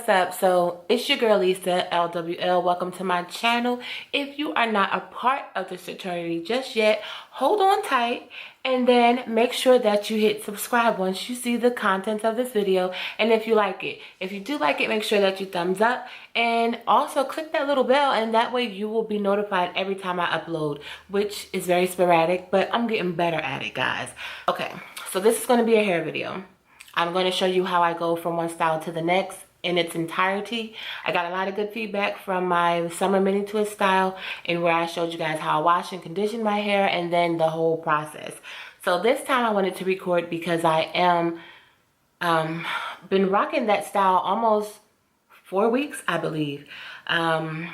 what's up? So it's your girl Lisa LWL. Welcome to my channel. If you are not a part of this fraternity just yet, hold on tight and then make sure that you hit subscribe once you see the content of this video, and if you like it. If you do like it, make sure that you thumbs up and also click that little bell, and that way you will be notified every time I upload, which is very sporadic, but I'm getting better at it, guys. Okay, so this is going to be a hair video. I'm going to show you how I go from one style to the next in its entirety. I got a lot of good feedback from my summer mini twist style, and where I showed you guys how I wash and condition my hair and then the whole process. So this time I wanted to record because I am been rocking that style almost 4 weeks, I believe. And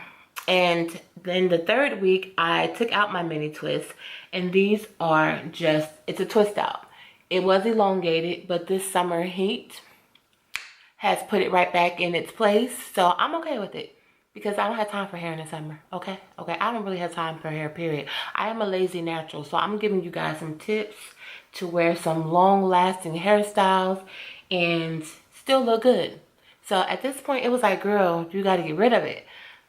then the third week I took out my mini twist, and these are just, it's a twist out. It was elongated, but this summer heat has put it right back in its place. So I'm okay with it because I don't have time for hair in the summer, okay? Okay, I don't really have time for hair, period. I am a lazy natural, so I'm giving you guys some tips to wear some long-lasting hairstyles and still look good. So at this point, it was like, girl, you got to get rid of it.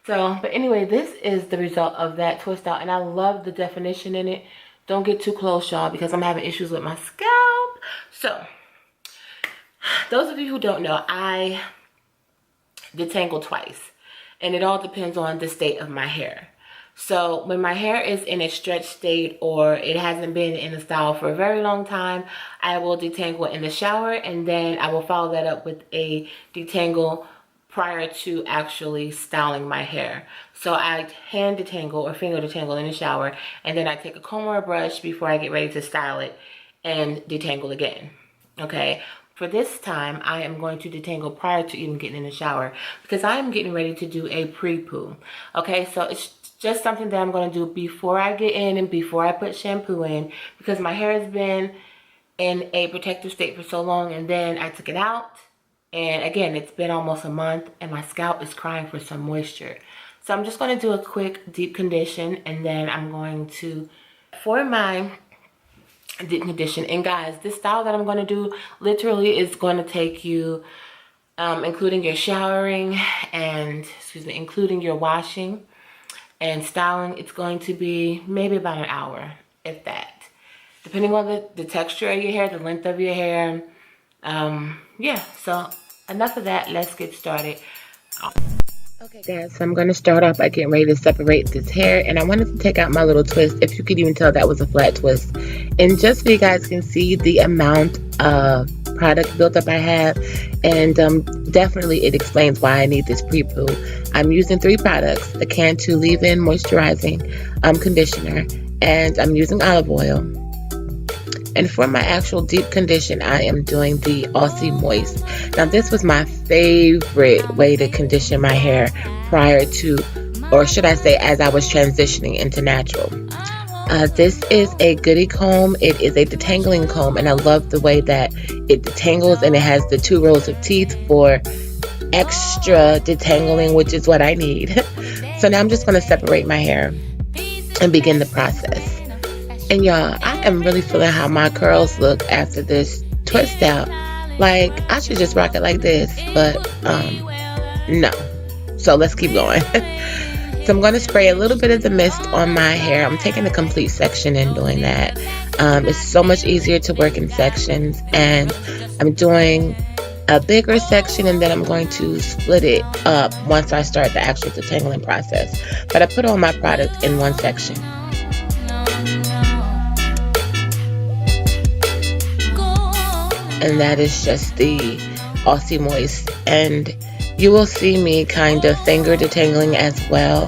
So, but anyway, this is the result of that twist out, and I love the definition in it. Don't get too close, y'all, because I'm having issues with my scalp. So, those of you who don't know, I detangle twice. And it all depends on the state of my hair. So, when my hair is in a stretched state or it hasn't been in a style for a very long time, I will detangle in the shower. And then I will follow that up with a detangle prior to actually styling my hair. So I hand detangle or finger detangle in the shower, and then I take a comb or a brush before I get ready to style it and detangle again. Okay, for this time I am going to detangle prior to even getting in the shower because I am getting ready to do a pre-poo. Okay, so it's just something that I'm going to do before I get in and before I put shampoo in, because my hair has been in a protective state for so long, and then I took it out. And again, it's been almost a month and my scalp is crying for some moisture. So I'm just going to do a quick deep condition, and then I'm going to, for my deep condition, and guys, this style that I'm going to do literally is going to take you, including your showering and, including your washing and styling, it's going to be maybe about an hour, if that. Depending on the texture of your hair, the length of your hair. Yeah, so enough of that, let's get started. Okay guys, so I'm going to start off by getting ready to separate this hair, and I wanted to take out my little twist. If you could even tell, that was a flat twist. And just so you guys can see the amount of product built up I have, and definitely it explains why I need this pre-poo. I'm using 3 products: the Cantu leave-in moisturizing conditioner, and I'm using olive oil. And for my actual deep condition, I am doing the Aussie Moist. Now, this was my favorite way to condition my hair prior to, or should I say, as I was transitioning into natural. This is a goodie comb. It is a detangling comb, and I love the way that it detangles, and it has the 2 rows of teeth for extra detangling, which is what I need. So now I'm just going to separate my hair and begin the process. And y'all, I am really feeling how my curls look after this twist out. Like, I should just rock it like this, but no. So let's keep going. So I'm going to spray a little bit of the mist on my hair. I'm taking a complete section and doing that. It's so much easier to work in sections, and I'm doing a bigger section, and then I'm going to split it up once I start the actual detangling process. But I put all my product in one section. And that is just the Aussie Moist, and you will see me kind of finger detangling as well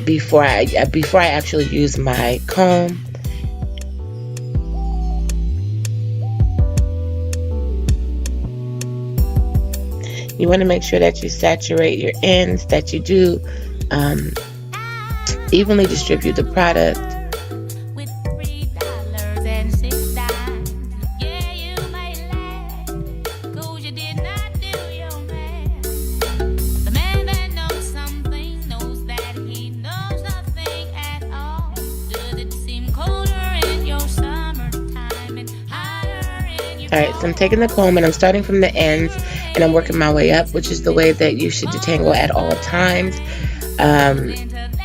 before I actually use my comb. You want to make sure that you saturate your ends, that you do evenly distribute the product. Alright, so I'm taking the comb and I'm starting from the ends, and I'm working my way up, which is the way that you should detangle at all times,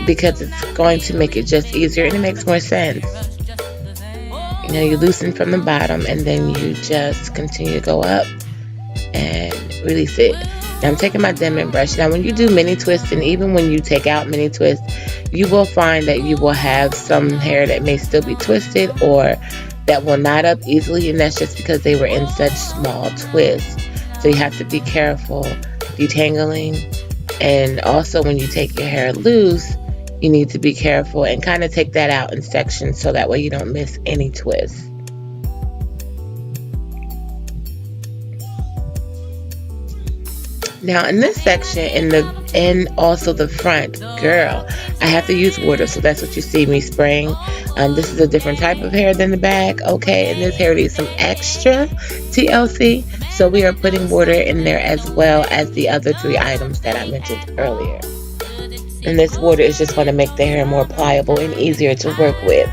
because it's going to make it just easier and it makes more sense. You know, you loosen from the bottom and then you just continue to go up and release it. Now I'm taking my Denman brush. Now when you do mini twists, and even when you take out mini twists, you will find that you will have some hair that may still be twisted or that will knot up easily, and that's just because they were in such small twists. So you have to be careful detangling, and also when you take your hair loose, you need to be careful and kind of take that out in sections so that way you don't miss any twists. Now in this section, and also the front, girl, I have to use water, so that's what you see me spraying. This is a different type of hair than the back, okay, and this hair needs some extra TLC, so we are putting water in there as well as the other 3 items that I mentioned earlier. And this water is just going to make the hair more pliable and easier to work with.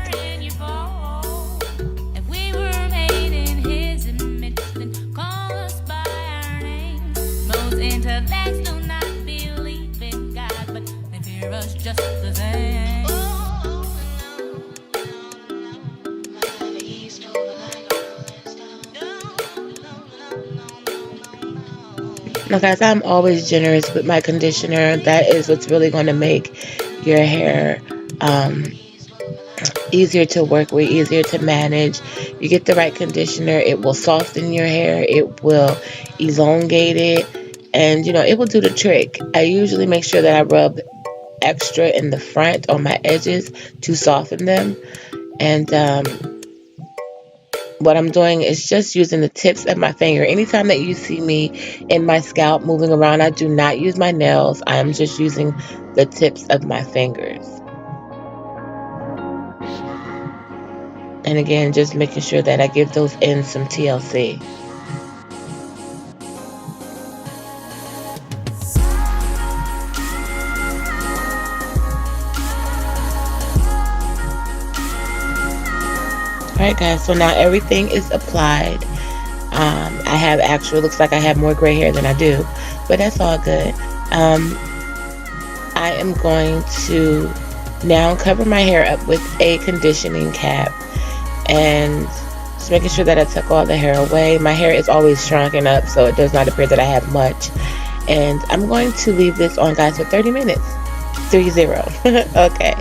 Now guys, I'm always generous with my conditioner. That is what's really going to make your hair easier to work with, easier to manage. You get the right conditioner, it will soften your hair, it will elongate it, and you know, it will do the trick. I usually make sure that I rub extra in the front on my edges to soften them, and what I'm doing is just using the tips of my finger. Anytime that you see me in my scalp moving around, I do not use my nails. I am just using the tips of my fingers. And again, just making sure that I give those ends some TLC. Alright guys, so now everything is applied. I have actually, looks like I have more gray hair than I do, but that's all good. I am going to now cover my hair up with a conditioning cap and just making sure that I tuck all the hair away. My hair is always shrunken up, so it does not appear that I have much. And I'm going to leave this on, guys, for 30 minutes. 30. Okay.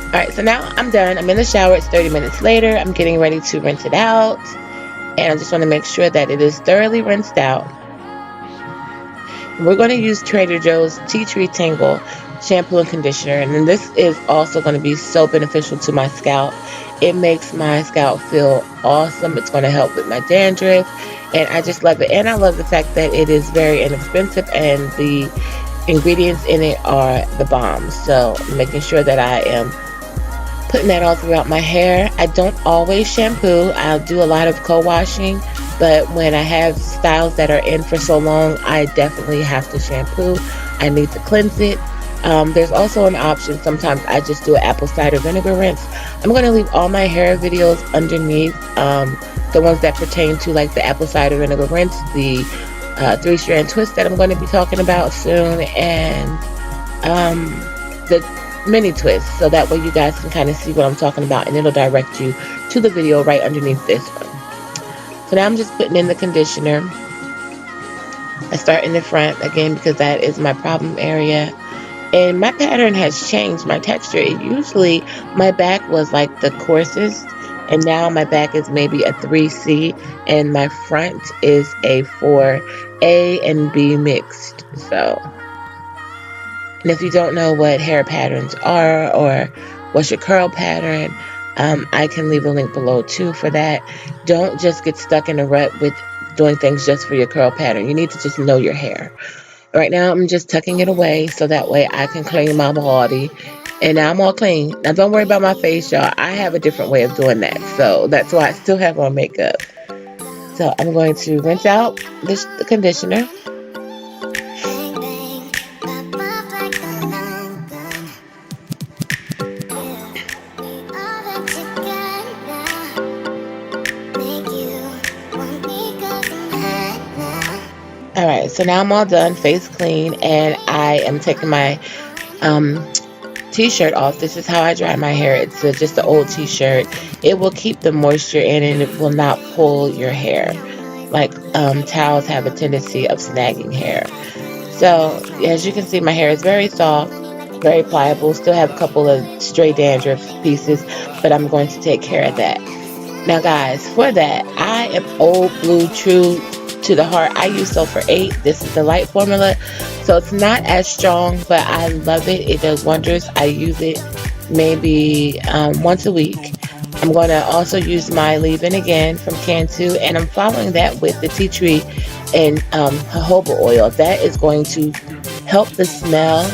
Alright, so now I'm done. I'm in the shower. It's 30 minutes later. I'm getting ready to rinse it out. And I just want to make sure that it is thoroughly rinsed out. We're going to use Trader Joe's Tea Tree Tingle shampoo and conditioner. And then this is also going to be so beneficial to my scalp. It makes my scalp feel awesome. It's going to help with my dandruff. And I just love it. And I love the fact that it is very inexpensive and the ingredients in it are the bomb. So making sure that I am putting that all throughout my hair. I don't always shampoo. I'll do a lot of co-washing, but when I have styles that are in for so long, I definitely have to shampoo. I need to cleanse it. There's also an option. Sometimes I just do an apple cider vinegar rinse. I'm going to leave all my hair videos underneath, the ones that pertain to like the apple cider vinegar rinse, the 3-strand twist that I'm going to be talking about soon, and the mini twist, so that way you guys can kind of see what I'm talking about, and it'll direct you to the video right underneath this one. So now I'm just putting in the conditioner. I start in the front again because that is my problem area, and my pattern has changed, my texture. It usually, my back was like the coarsest, and now my back is maybe a 3C, and my front is a 4A and B mixed. So, and if you don't know what hair patterns are or what's your curl pattern, I can leave a link below too for that. Don't just get stuck in a rut with doing things just for your curl pattern. You need to just know your hair. Right now I'm just tucking it away so that way I can clean my body. And now I'm all clean. Now don't worry about my face, y'all. I have a different way of doing that. So that's why I still have on makeup. So I'm going to rinse out the conditioner. so now I'm all done, face clean, and I am taking my t-shirt off. This is how I dry my hair. It's just an old t-shirt. It will keep the moisture in and it will not pull your hair. Like towels have a tendency of snagging hair. So as you can see, my hair is very soft, very pliable. Still have a couple of stray dandruff pieces, but I'm going to take care of that. Now guys, for that, I am old blue true to the heart. I use Sulfur 8. This is the light formula, so it's not as strong, but I love it. It does wonders. I use it maybe once a week. I'm going to also use my leave-in again from Cantu, and I'm following that with the tea tree and jojoba oil. That is going to help the smell,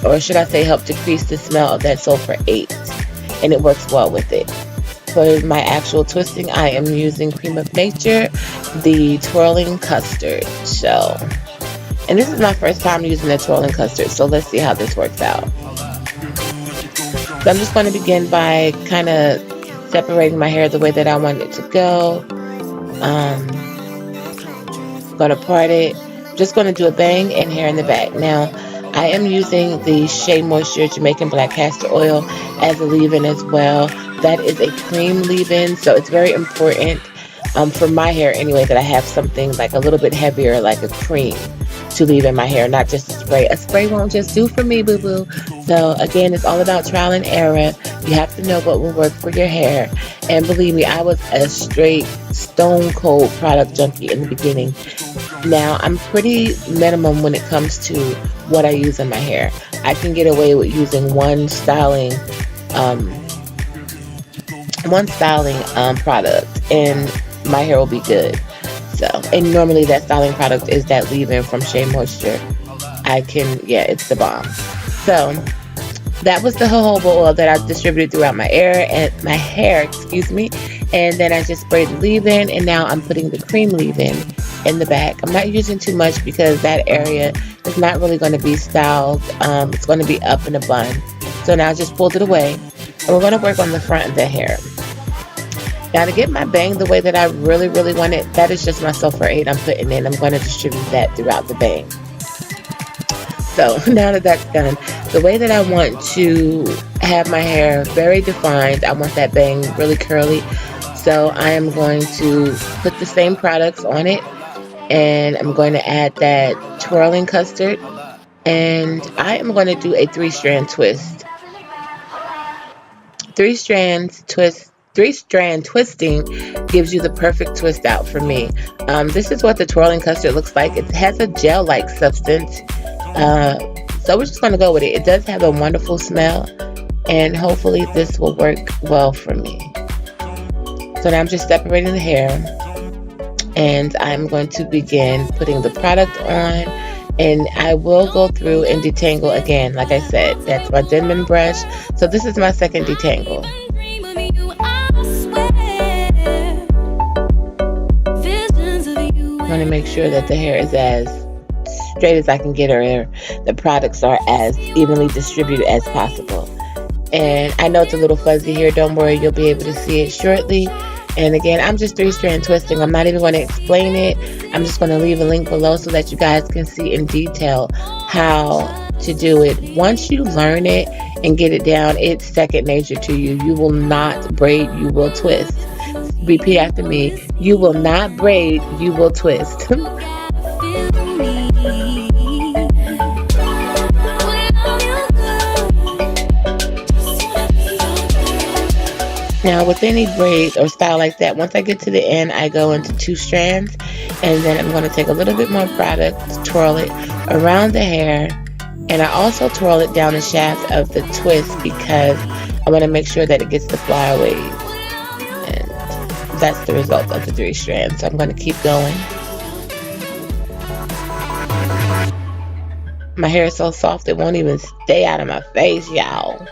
or should I say help decrease the smell of that Sulfur 8, and it works well with it. For my actual twisting, I am using Cream of Nature, the Twirling Custard. So, and this is my first time using the Twirling Custard, so let's see how this works out. So I'm just going to begin by kind of separating my hair the way that I want it to go. I'm going to part it. I'm just going to do a bang and hair in the back. Now, I am using the SheaMoisture Jamaican Black Castor Oil as a leave-in as well. That is a cream leave-in, so it's very important for my hair anyway that I have something like a little bit heavier, like a cream, to leave in my hair, not just a spray. A spray won't just do for me, boo-boo. So again, it's all about trial and error. You have to know what will work for your hair. And believe me, I was a straight stone cold product junkie in the beginning. Now I'm pretty minimum when it comes to what I use in my hair. I can get away with using one styling product and my hair will be good. So, and normally that styling product is that leave-in from SheaMoisture. It's the bomb. So that was the jojoba oil that I distributed throughout my hair, and then I just sprayed the leave-in, and now I'm putting the cream leave-in in the back. I'm not using too much because that area is not really going to be styled. It's going to be up in a bun. So now I just pulled it away, and we're going to work on the front of the hair. Now to get my bang the way that I really want it, that is just my Sulfur 8 I'm putting in. I'm going to distribute that throughout the bang. So now that that's done, the way that I want to have my hair very defined, I want that bang really curly. So I am going to put the same products on it, and I'm going to add that Twirling Custard, and I am going to do a 3-strand twist. 3-strand twisting gives you the perfect twist out for me. This is what the Twirling Custard looks like. It has a gel-like substance. So we're just going to go with it. It does have a wonderful smell, and hopefully this will work well for me. So now I'm just separating the hair, and I'm going to begin putting the product on, and I will go through and detangle again. Like I said, that's my Denman brush. So this is my second detangle. I want to make sure that the hair is as straight as I can get her. The products are as evenly distributed as possible. And I know it's a little fuzzy here. Don't worry, you'll be able to see it shortly. And again, I'm just 3-strand twisting. I'm not even going to explain it. I'm just going to leave a link below so that you guys can see in detail how to do it. Once you learn it and get it down, it's second nature to you. You will not braid, you will twist. Repeat after me. You will not braid, you will twist. Now with any braid or style like that, once I get to the end, I go into 2 strands, and then I'm going to take a little bit more product, twirl it around the hair, and I also twirl it down the shaft of the twist because I want to make sure that it gets the flyaways, and that's the result of the 3 strands. So I'm going to keep going. My hair is so soft it won't even stay out of my face, y'all.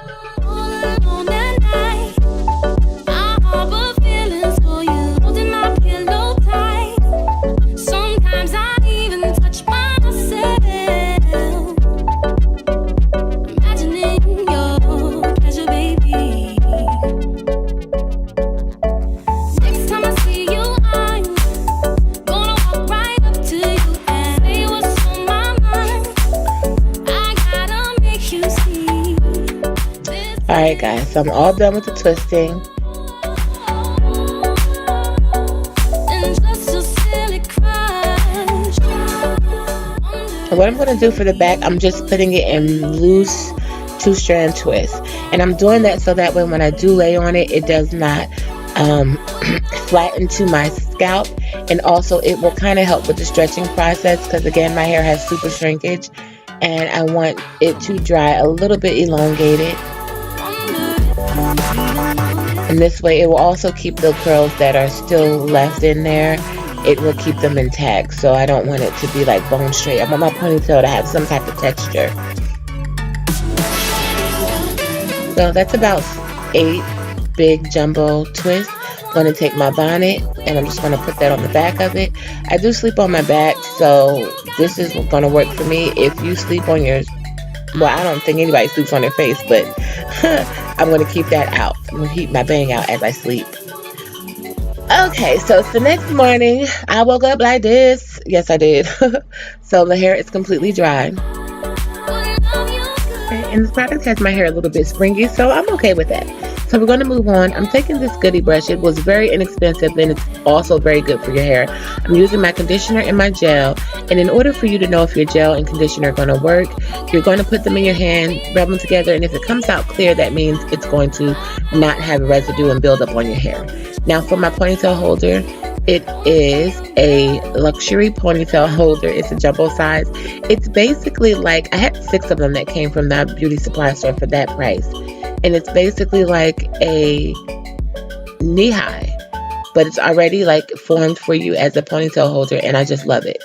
Alright guys, so I'm all done with the twisting. And what I'm going to do for the back, I'm just putting it in loose 2-strand twist. And I'm doing that so that way when I do lay on it, it does not flatten to my scalp. And also it will kind of help with the stretching process, because again, my hair has super shrinkage and I want it to dry a little bit elongated. And this way it will also keep the curls that are still left in there. It will keep them intact. So I don't want it to be like bone straight. I want my ponytail to have some type of texture. So that's about 8 big jumbo twists. I'm going to take my bonnet and I'm just going to put that on the back of it. I do sleep on my back, so this is going to work for me. If you sleep on your, well, I don't think anybody sleeps on their face, but I'm going to keep that out. I'm going to keep my bang out as I sleep. Okay, so it's the next morning. I woke up like this. Yes, I did. So the hair is completely dry. And this product has my hair a little bit springy, so I'm okay with that. So we're going to move on. I'm taking this goodie brush. It was very inexpensive and it's also very good for your hair. I'm using my conditioner and my gel. And in order for you to know if your gel and conditioner are going to work, you're going to put them in your hand, rub them together, and if it comes out clear, that means it's going to not have residue and build up on your hair. Now for my ponytail holder, it is a luxury ponytail holder. It's a jumbo size. It's basically like, I had 6 of them that came from the beauty supply store for that price. And it's basically like a knee high, but it's already like formed for you as a ponytail holder, and I just love it.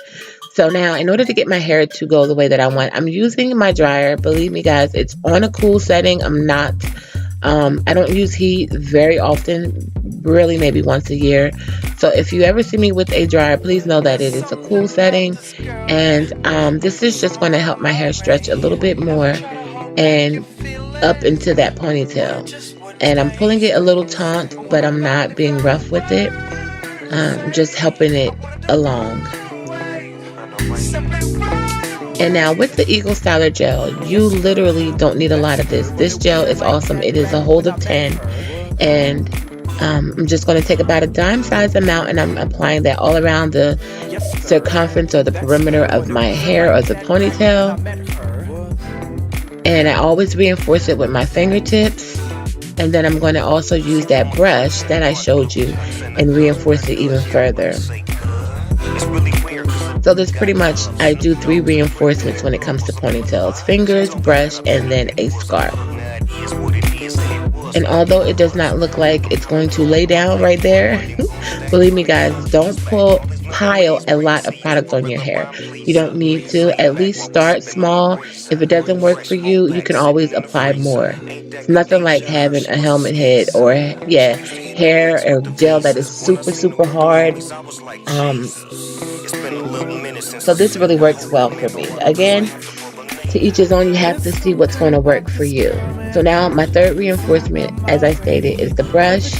So now in order to get my hair to go the way that I want, I'm using my dryer. Believe me guys, it's on a cool setting. I don't use heat very often, really maybe once a year. So if you ever see me with a dryer, please know that it is a cool setting. And this is just going to help my hair stretch a little bit more and up into that ponytail. And I'm pulling it a little taut, but I'm not being rough with it. Just helping it along. And now with the Eagle Styler gel, you literally don't need a lot of this. This gel is awesome. It is a hold of 10. And I'm just going to take about a dime size amount and I'm applying that all around the circumference or the perimeter of my hair or the ponytail. And I always reinforce it with my fingertips. And then I'm going to also use that brush that I showed you and reinforce it even further. So there's pretty much, I do 3 reinforcements when it comes to ponytails: fingers, brush, and then a scarf. And although it does not look like it's going to lay down right there, believe me guys, don't pile a lot of product on your hair. You don't need to. At least start small. If it doesn't work for you, you can always apply more. It's nothing like having a helmet head or hair or gel that is super hard. So this really works well for me. Again, to each his own. You have to see what's going to work for you. So now my third reinforcement, as I stated, is the brush.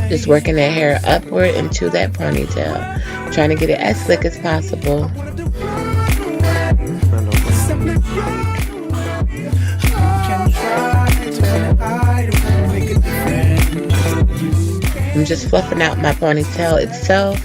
Just working that hair upward into that ponytail. Trying to get it as slick as possible. I'm just fluffing out my ponytail itself.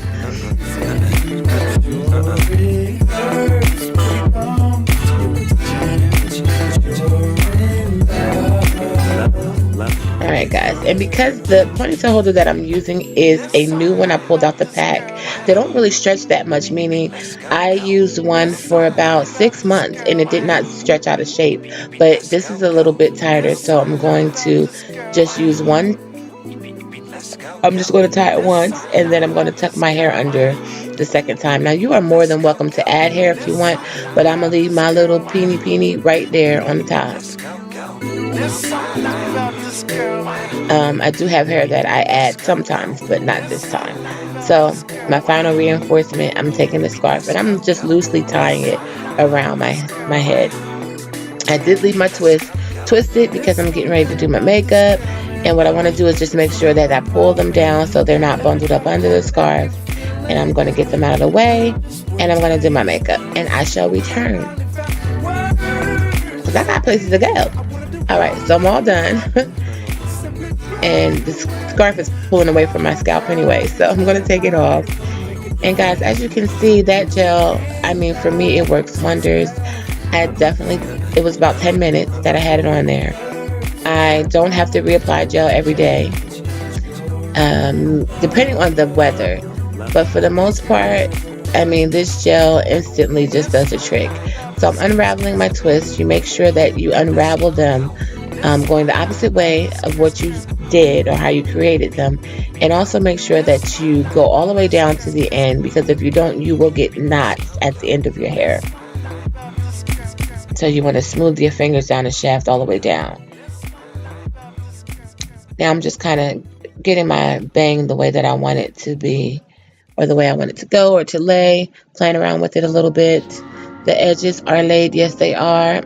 Alright guys, and because the ponytail holder that I'm using is a new one, I pulled out the pack. They don't really stretch that much, meaning I used one for about 6 months and it did not stretch out of shape. But this is a little bit tighter, so I'm going to just use one. I'm just going to tie it once and then I'm going to tuck my hair under the second time. Now you are more than welcome to add hair if you want, but I'm going to leave my little peeny right there on the top. I do have hair that I add sometimes, but not this time. So my final reinforcement, I'm taking the scarf and I'm just loosely tying it around my head. I did leave my twisted because I'm getting ready to do my makeup. And what I want to do is just make sure that I pull them down so they're not bundled up under the scarf. And I'm going to get them out of the way. And I'm going to do my makeup. And I shall return. because I got places to go. All right, so I'm all done. And the scarf is pulling away from my scalp anyway, so I'm going to take it off. And guys, as you can see, that gel, I mean, for me, it works wonders. It was about 10 minutes that I had it on there. I don't have to reapply gel every day, depending on the weather. But for the most part, I mean, this gel instantly just does a trick. So I'm unraveling my twists. You make sure that you unravel them going the opposite way of what you did or how you created them. And also make sure that you go all the way down to the end, because if you don't, you will get knots at the end of your hair. So you want to smooth your fingers down the shaft all the way down. Now I'm just kind of getting my bang the way that I want it to be, or the way I want it to go or to lay, playing around with it a little bit. The edges are laid. Yes, they are.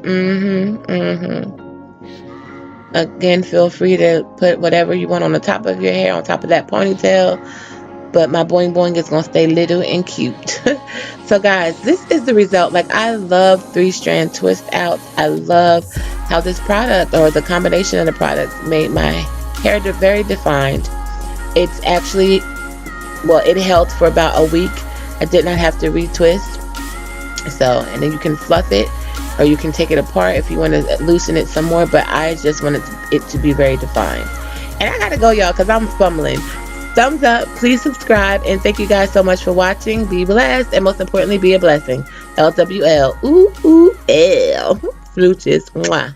Again, feel free to put whatever you want on the top of your hair, on top of that ponytail. But my boing boing is going to stay little and cute. So guys, this is the result. Like, I love 3-strand twist outs. I love how this product, or the combination of the products, made my hair very defined. It's actually, well, it held for about a week. I did not have to retwist. So, and then you can fluff it, or you can take it apart if you want to loosen it some more. But I just wanted it to be very defined. And I gotta go, y'all, because I'm fumbling. Thumbs up, please subscribe, and thank you guys so much for watching. Be blessed, and most importantly, be a blessing. LWL. Ooh, ooh, L. Flooches. Mwah.